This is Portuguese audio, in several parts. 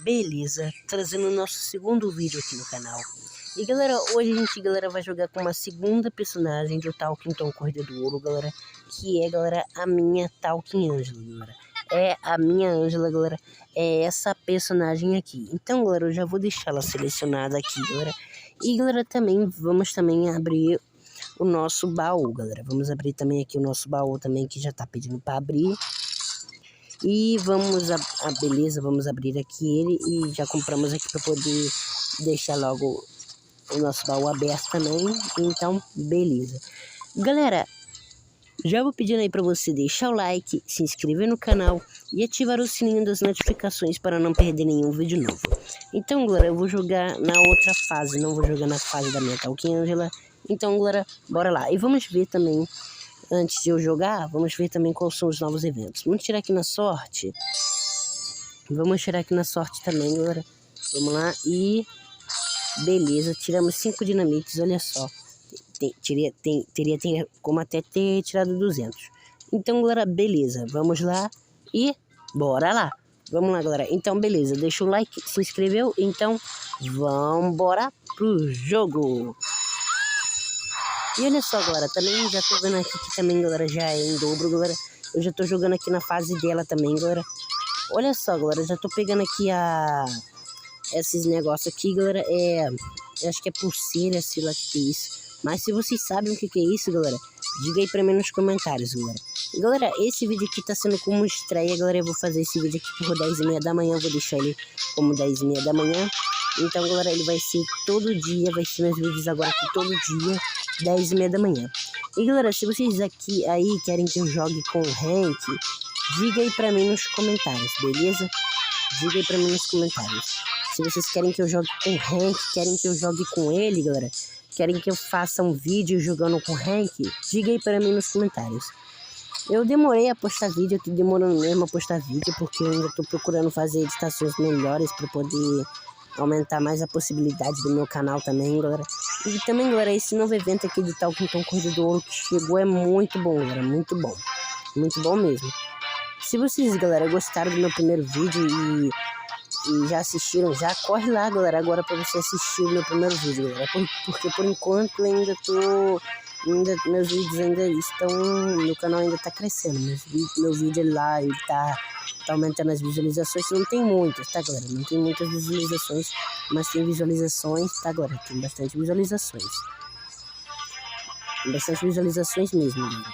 beleza? Trazendo o nosso segundo vídeo aqui no canal. E galera, hoje a gente, vai jogar com uma segunda personagem do Talking Tom Corrida do Ouro, galera. Que é, galera, a minha Talking Angela, galera. É a minha Angela, galera. É essa personagem aqui. Então, galera, eu já vou deixar ela selecionada aqui, galera. E, galera, vamos abrir o nosso baú, galera. Vamos abrir também aqui o nosso baú também, que já tá pedindo pra abrir. E beleza, vamos abrir aqui ele e já compramos aqui para poder deixar logo o nosso baú aberto também. Então, beleza. Galera, já vou pedindo aí para você deixar o like, se inscrever no canal e ativar o sininho das notificações para não perder nenhum vídeo novo. Então, galera, eu vou jogar na outra fase, não vou jogar na fase da minha Talking Angela. Então, galera, bora lá. E vamos ver também, antes de eu jogar, vamos ver também quais são os novos eventos. Vamos tirar aqui na sorte. Vamos tirar aqui na sorte também, galera. Vamos lá e... beleza, tiramos 5 dinamites, olha só. Teria como até ter tirado 200. Então, galera, beleza. Vamos lá e bora lá. Vamos lá, galera. Então, beleza. Deixa o like, se inscreveu. Então, vambora pro jogo. E olha só, galera, também já tô vendo aqui que também, galera, já é em dobro, galera. Eu já tô jogando aqui na fase dela também, galera. Olha só, galera, já tô pegando aqui esses negócios aqui, galera. Eu acho que é pulseira, sei lá o que é isso. Mas se vocês sabem o que é isso, galera, diga aí pra mim nos comentários, galera. E, galera, esse vídeo aqui tá sendo como estreia, galera. Eu vou fazer esse vídeo aqui por 10h30 da manhã. Vou deixar ele como 10h30 da manhã. Então, galera, ele vai ser todo dia. Vai ser meus vídeos agora aqui todo dia, 10h30 da manhã. E, galera, se vocês aí querem que eu jogue com o Hank, diga aí pra mim nos comentários, beleza? Diga aí pra mim nos comentários. Se vocês querem que eu jogue com o Hank, querem que eu jogue com ele, galera, querem que eu faça um vídeo jogando com o Hank, diga aí pra mim nos comentários. Eu demorei a postar vídeo, eu tô demorando mesmo a postar vídeo, porque eu ainda tô procurando fazer editações melhores pra poder aumentar mais a possibilidade do meu canal também, galera. E também, galera, esse novo evento aqui de Talking Tom Corrida do Ouro que chegou é muito bom, galera, muito bom. Muito bom mesmo. Se vocês, galera, gostaram do meu primeiro vídeo e já assistiram, já corre lá, galera, agora pra você assistir o meu primeiro vídeo, galera. Porque por enquanto meus vídeos ainda estão, meu canal ainda tá crescendo. Meu vídeo lá, ele tá aumentando as visualizações. Não tem muitas, tá, galera? Não tem muitas visualizações, mas tem visualizações, tá, galera? Tem bastante visualizações. Tem bastante visualizações mesmo, galera.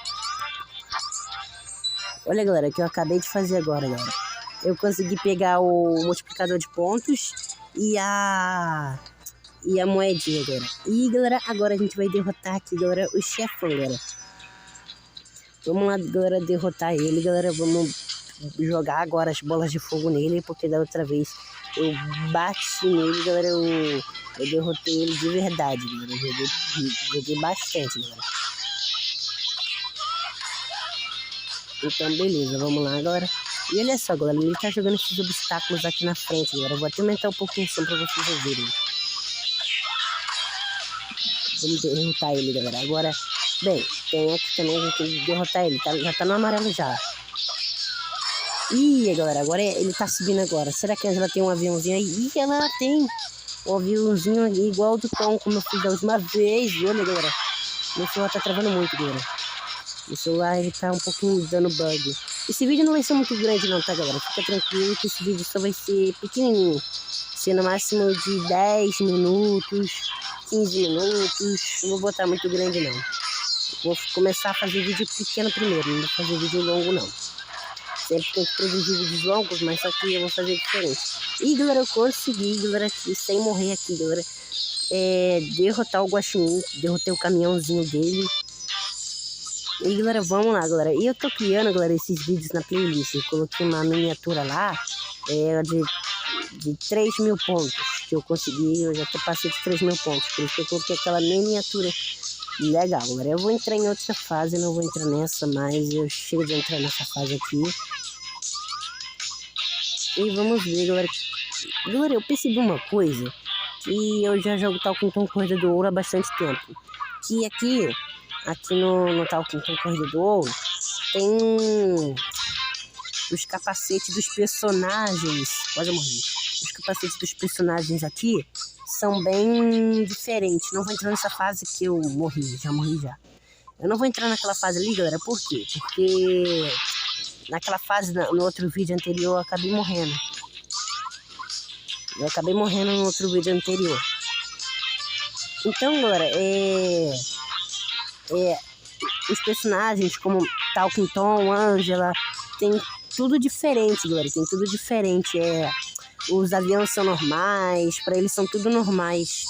Olha, galera, o que eu acabei de fazer agora, galera. Eu consegui pegar o multiplicador de pontos e a moedinha, galera. E, galera, agora a gente vai derrotar aqui, galera, o chefão, galera. Vamos lá, galera, derrotar ele, galera. Vamos jogar agora as bolas de fogo nele, porque da outra vez eu bati nele, galera. Eu derrotei ele de verdade, galera. Eu joguei bastante, galera. Então, beleza, vamos lá agora. E olha só, galera, ele tá jogando esses obstáculos aqui na frente, galera. Eu vou até aumentar um pouquinho o som pra vocês ouvirem. Vamos derrotar ele, galera. Agora, bem, tem aqui também, a gente tem que derrotar ele. Já tá no amarelo já. Ih, galera, agora ele tá subindo agora. Será que a Angela tem um aviãozinho aí? Ih, ela tem um aviãozinho aí, igual ao do Tom, como eu fiz da última vez. Olha, galera, meu celular tá travando muito, galera. O celular, ele tá um pouquinho dando bug. Esse vídeo não vai ser muito grande não, tá, galera? Fica tranquilo que esse vídeo só vai ser pequenininho. Ser no máximo de 10 minutos, 15 minutos. Não vou botar muito grande não. Vou começar a fazer vídeo pequeno primeiro, não vou fazer vídeo longo não. Sempre tem que produzir vídeos longos, mas só que eu vou fazer diferente. E, galera, eu consegui, galera, aqui, sem morrer aqui, galera, derrotar o Guaxinim. Derrotei o caminhãozinho dele. E, galera, vamos lá, galera. E eu tô criando, galera, esses vídeos na playlist. Eu coloquei uma miniatura lá, de 3.000 pontos. Que eu consegui, eu já passei de 3.000 pontos. Por isso que eu coloquei aquela miniatura legal, galera. Eu vou entrar em outra fase, não vou entrar nessa, mas eu chego de entrar nessa fase aqui. E vamos ver, galera. Galera, eu percebi uma coisa, que eu já jogo Talking Tom Corrida do Ouro há bastante tempo. Que aqui no Talking Tom Corrida do Ouro tem os capacetes dos personagens. Quase eu morri. os capacetes dos personagens aqui são bem diferentes. Não vou entrar nessa fase que eu morri, já morri já. Eu não vou entrar naquela fase ali, galera, por quê? Porque naquela fase, no outro vídeo anterior, eu acabei morrendo. No outro vídeo anterior. Então, galera, os personagens como Talking Tom, Angela, tem tudo diferente, galera. Tem tudo diferente. Os aviões são normais, pra eles são tudo normais.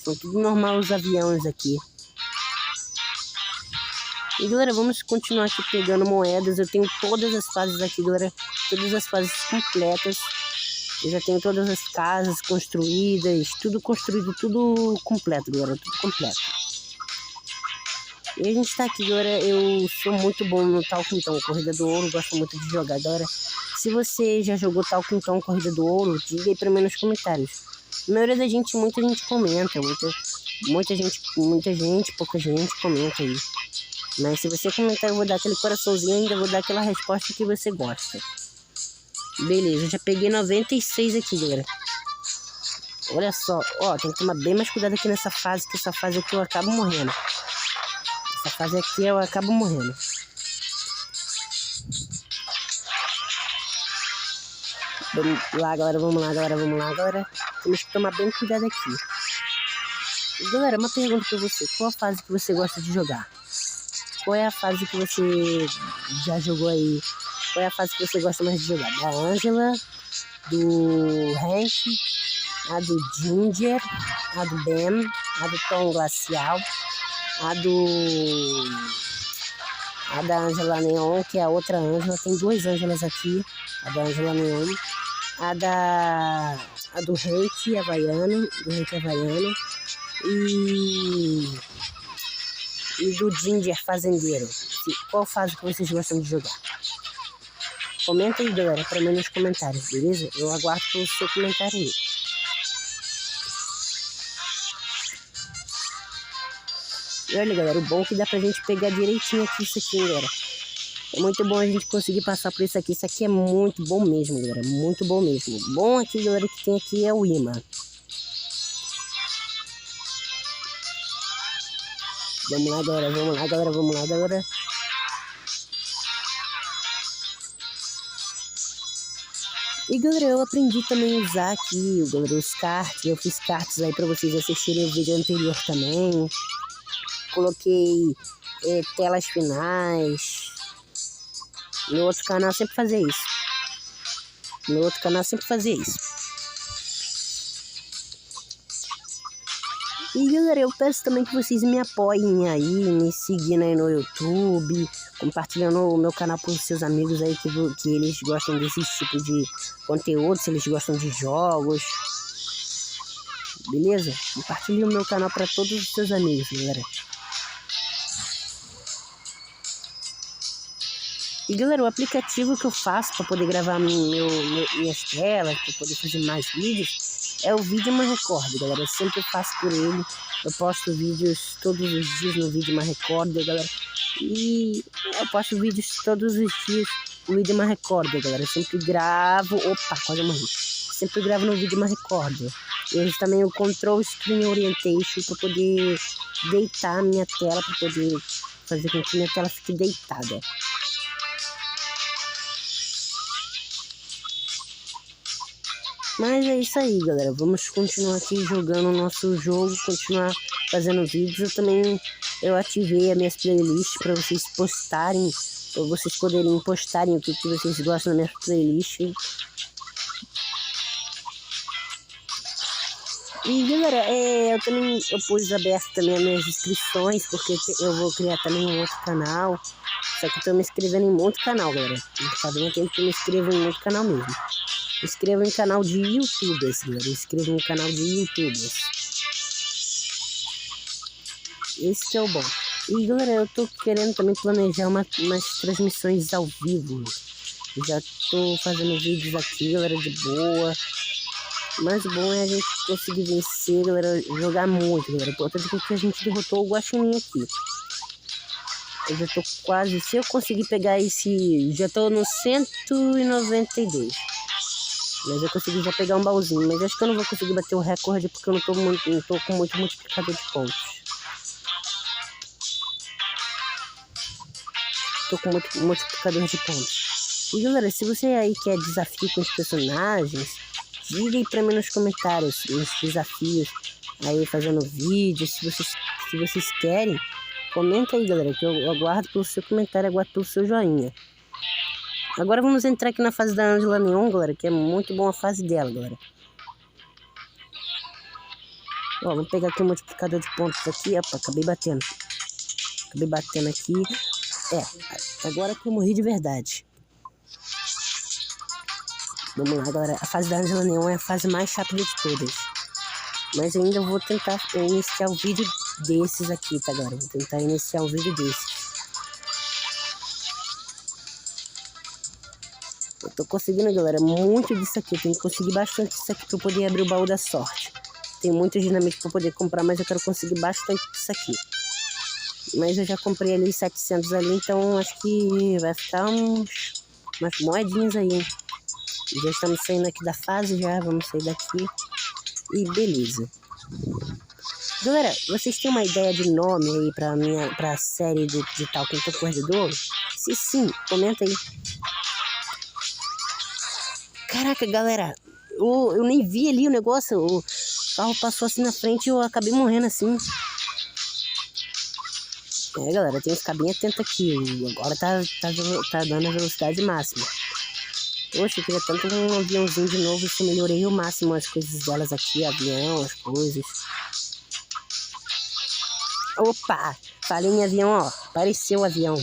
São tudo normal os aviões aqui. E galera, vamos continuar aqui pegando moedas. Eu tenho todas as fases aqui, galera. Todas as fases completas. Eu já tenho todas as casas construídas. Tudo construído, tudo completo, galera. Tudo completo. E a gente tá aqui, galera. Eu sou muito bom no Talking Tom, Corrida do Ouro. Gosto muito de jogar, galera. Se você já jogou Talking Tom, Corrida do Ouro, diga aí pra mim nos comentários. A maioria da gente, muita gente comenta. Muita gente, pouca gente comenta aí. Mas se você comentar, eu vou dar aquele coraçãozinho e ainda vou dar aquela resposta que você gosta. Beleza, já peguei 96 aqui, galera. Olha só, ó, tem que tomar bem mais cuidado aqui nessa fase, que essa fase aqui eu acabo morrendo. Essa fase aqui eu acabo morrendo. Vamos lá, galera, vamos lá, galera. Temos que tomar bem cuidado aqui. Galera, uma pergunta pra você. Qual a fase que você gosta de jogar? Qual é a fase que você já jogou aí? Qual é a fase que você gosta mais de jogar? Da Angela, do Hank, a do Ginger, a do Ben, a do Tom Glacial, a da Angela Neon, que é a outra Angela. Tem duas Angelas aqui. A da Angela Neon, a do Hank Havaiano, e do Ginger Fazendeiro. Qual fase que vocês gostam de jogar? Comenta aí, galera, pra mim nos comentários, beleza? Eu aguardo pelo seu comentário aí. E olha, galera, o bom é que dá pra gente pegar direitinho aqui isso aqui, galera. É muito bom a gente conseguir passar por isso aqui. Isso aqui é muito bom mesmo, galera. Muito bom mesmo. O bom aqui, galera, que tem aqui é o imã. Vamos lá, galera. E galera, eu aprendi também a usar aqui, galera, os cards. Eu fiz cards aí pra vocês assistirem o vídeo anterior também. Coloquei telas finais. No outro canal eu sempre fazia isso. E galera, eu peço também que vocês me apoiem aí, me seguindo aí no YouTube, compartilhando o meu canal com seus amigos aí que eles gostam desse tipo de conteúdo, se eles gostam de jogos. Beleza? Compartilhe o meu canal para todos os seus amigos, galera. E galera, o aplicativo que eu faço para poder gravar minhas telas, para poder fazer mais vídeos, é o Vídeo Record, galera. Eu sempre faço por ele. Eu posto vídeos todos os dias no Vídeo Record, galera. E eu posto vídeos todos os dias no Vídeo Record, galera. Eu sempre gravo. Opa, quase morri. Sempre gravo no Vídeo Record. E hoje também o Control Screen Orientation para poder deitar a minha tela, para poder fazer com que minha tela fique deitada. Mas é isso aí, galera. Vamos continuar aqui jogando o nosso jogo, continuar fazendo vídeos. Eu ativei as minhas playlists para vocês postarem, para vocês poderem postarem o que vocês gostam da minha playlist. E galera, eu pus aberto também as minhas inscrições, porque eu vou criar também um outro canal. Só que eu tô me inscrevendo em muito canal, galera. Tá bem tempo que eu me inscrevo em muito canal mesmo. Inscreva em canal de youtubers, galera. Inscreva em canal de youtubers. Esse que é o bom. E galera, eu tô querendo também planejar umas transmissões ao vivo. Já tô fazendo vídeos aqui, galera, de boa. Mas o bom é a gente conseguir vencer, galera, jogar muito, galera. Outra vez que a gente derrotou o Guaxinim aqui. Eu já tô quase, se eu conseguir pegar esse, já tô no 192. Mas eu consegui já pegar um baúzinho. Mas acho que eu não vou conseguir bater o recorde porque eu não tô com muito multiplicador de pontos. Tô com muito multiplicador de pontos. E galera, se você aí quer desafio com os personagens, diga aí pra mim nos comentários os desafios aí fazendo vídeo. Se vocês querem, comenta aí, galera, que eu aguardo pelo seu comentário, aguardo pelo seu joinha. Agora vamos entrar aqui na fase da Angela Neon, galera, que é muito bom a fase dela, galera. Ó, vamos pegar aqui o multiplicador de pontos aqui. Opa, acabei batendo aqui. Agora que eu morri de verdade. Vamos lá, galera. A fase da Angela Neon é a fase mais rápida de todas. Mas ainda vou tentar iniciar o vídeo desses aqui, tá, galera? Vou tentar iniciar um vídeo desses. Eu tô conseguindo, galera, muito disso aqui. Eu tenho que conseguir bastante disso aqui pra eu poder abrir o baú da sorte. Tem muito dinamite pra poder comprar, mas eu quero conseguir bastante disso aqui. Mas eu já comprei ali 700 ali, então acho que vai ficar umas moedinhas aí, hein? Já estamos saindo aqui da fase, já vamos sair daqui. E beleza. Galera, vocês têm uma ideia de nome aí pra série de Talking Tom Corredor? Se sim, comenta aí. Caraca, galera, eu nem vi ali o negócio. O carro passou assim na frente e eu acabei morrendo assim. Galera, tem que ficar bem atento aqui. Agora tá dando a velocidade máxima. Poxa, eu queria tanto um aviãozinho de novo. Se eu melhorei o máximo as coisas delas aqui. Avião, as coisas. Opa! Falei em avião, ó. Apareceu o avião.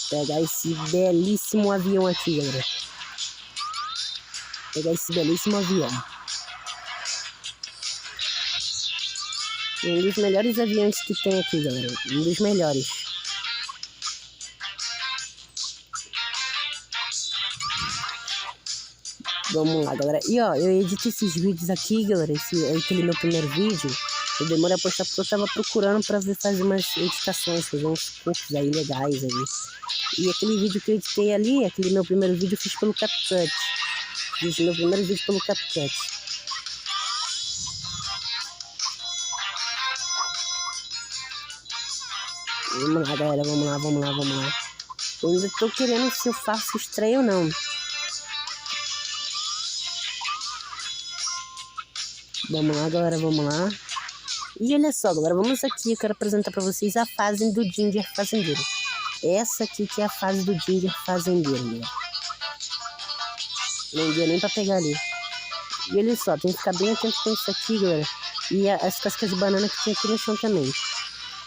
Pegar esse belíssimo avião aqui, galera. Pegar esse belíssimo avião. Um dos melhores aviões que tem aqui, galera. Um dos melhores. Vamos lá, galera. E ó, eu edito esses vídeos aqui, galera. Aquele meu primeiro vídeo. Eu demorei a postar porque eu tava procurando pra fazer umas editações, fazer uns cursos aí legais aí. E aquele vídeo que eu editei ali, aquele meu primeiro vídeo, eu fiz pelo CapCut. Fiz meu primeiro vídeo pelo CapCut. Vamos lá, galera, vamos lá. Eu ainda tô querendo se eu faço estreia ou não. Vamos lá, galera, vamos lá. E olha só, galera, vamos aqui, eu quero apresentar pra vocês a fase do Ginger Fazendeiro. Essa aqui que é a fase do Ginger Fazendeiro, galera. Não deu nem pra pegar ali. E olha só, tem que ficar bem atento com isso aqui, galera. E as cascas de banana que tem aqui no chão também.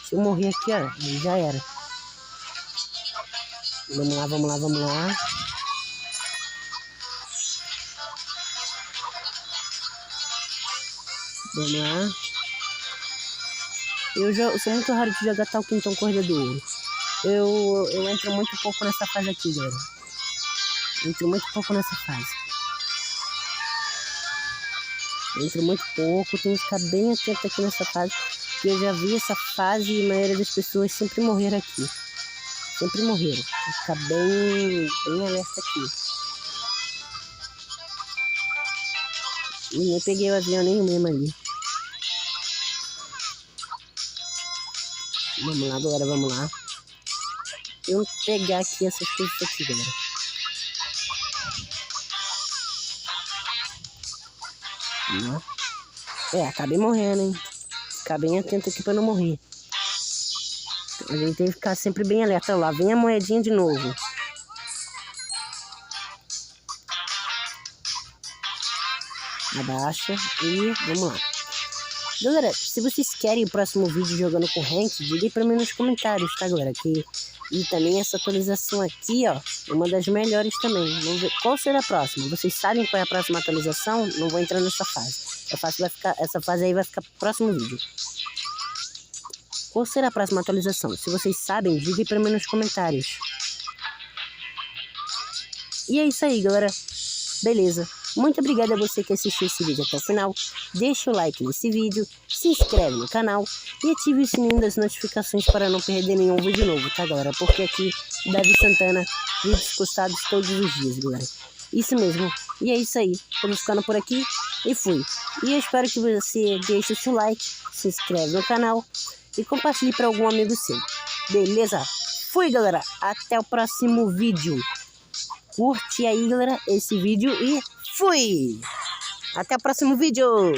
Se eu morrer aqui, ó, já era. Vamos lá. Vamos lá. Eu sou muito raro de jogar Talking Tom Corredor. Eu entro muito pouco nessa fase aqui, galera. Entro muito pouco, tenho que ficar bem atento aqui nessa fase. Que eu já vi essa fase e a maioria das pessoas sempre morreram aqui. Tem que ficar bem alerta aqui. E nem peguei o avião nenhum mesmo ali. Vamos lá, galera, vamos lá. Eu vou pegar aqui essas coisas aqui, galera. Acabei morrendo, hein. Ficar bem atento aqui pra não morrer. A gente tem que ficar sempre bem alerta. Lá vem a moedinha de novo. Abaixa e vamos lá. Galera, se vocês querem o próximo vídeo jogando com Hank, diga aí pra mim nos comentários, tá, galera? E também essa atualização aqui, ó, é uma das melhores também. Vamos ver qual será a próxima. Vocês sabem qual é a próxima atualização? Não vou entrar nessa fase. Essa fase aí vai ficar pro próximo vídeo. Qual será a próxima atualização? Se vocês sabem, diga aí pra mim nos comentários. E é isso aí, galera. Beleza. Muito obrigado a você que assistiu esse vídeo até o final. Deixa o like nesse vídeo, se inscreve no canal e ative o sininho das notificações para não perder nenhum vídeo novo, tá, galera? Porque aqui Davi Santana, vídeos postados todos os dias, galera. Isso mesmo. E é isso aí. Vamos ficando por aqui e fui. E eu espero que você deixe o seu like, se inscreve no canal e compartilhe para algum amigo seu. Beleza? Fui, galera. Até o próximo vídeo. Curte aí, galera, esse vídeo e fui! Até o próximo vídeo!